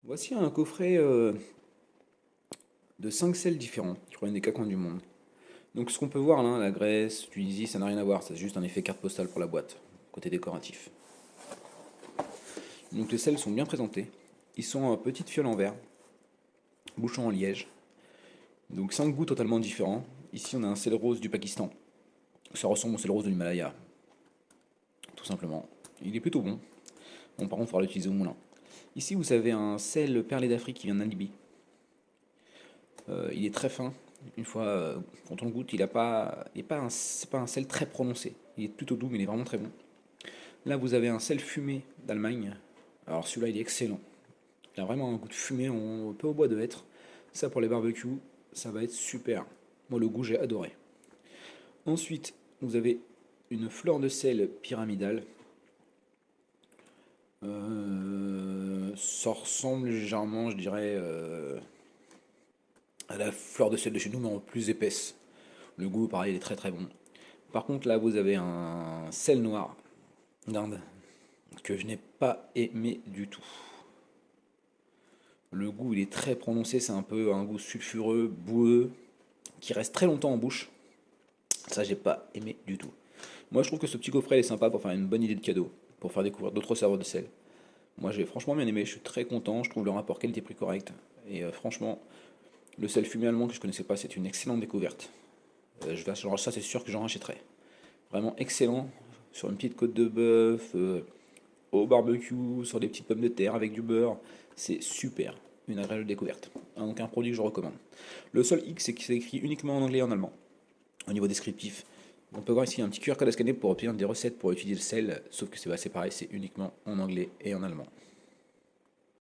Voici un coffret de 5 sels différents qui proviennent des quatre coins du monde. Donc ce qu'on peut voir là, la Grèce, Tunisie, ça n'a rien à voir, c'est juste un effet carte postale pour la boîte, côté décoratif. Donc les sels sont bien présentés. Ils sont en petites fioles en verre, bouchon en liège. Donc 5 goûts totalement différents. Ici on a un sel rose du Pakistan. Ça ressemble au sel rose de l'Himalaya, tout simplement. Il est plutôt bon. Bon, par contre, il faudra l'utiliser au moulin. Ici vous avez un sel perlé d'Afrique qui vient de Namibie. Il est très fin. Une fois, quand on le goûte, c'est pas un sel très prononcé. Il est plutôt doux, mais il est vraiment très bon. Là, vous avez un sel fumé d'Allemagne. Alors celui-là, il est excellent. Il a vraiment un goût de fumée, un peu au bois de hêtre. Ça, pour les barbecues, ça va être super. Moi, le goût, j'ai adoré. Ensuite, vous avez une fleur de sel pyramidale. Ça ressemble légèrement, je dirais, à la fleur de sel de chez nous, mais en plus épaisse. Le goût, pareil, il est très très bon. Par contre, là, vous avez un sel noir d'Inde que je n'ai pas aimé du tout. Le goût, il est très prononcé, c'est un peu un goût sulfureux, boueux, qui reste très longtemps en bouche. Ça, j'ai pas aimé du tout. Moi, je trouve que ce petit coffret est sympa pour faire une bonne idée de cadeau, pour faire découvrir d'autres saveurs de sel. Moi, j'ai franchement bien aimé, je suis très content, je trouve le rapport qualité-prix correct. Et franchement, le sel fumé allemand que je connaissais pas, c'est une excellente découverte. Genre ça, c'est sûr que j'en rachèterai. Vraiment excellent, sur une petite côte de bœuf, au barbecue, sur des petites pommes de terre avec du beurre. C'est super, une agréable découverte. Donc un produit que je recommande. Le seul X, c'est qu'il s'écrit uniquement en anglais et en allemand. Au niveau descriptif, on peut voir ici un petit QR code à scanner pour obtenir des recettes pour utiliser le sel, sauf que c'est pareil, c'est uniquement en anglais et en allemand.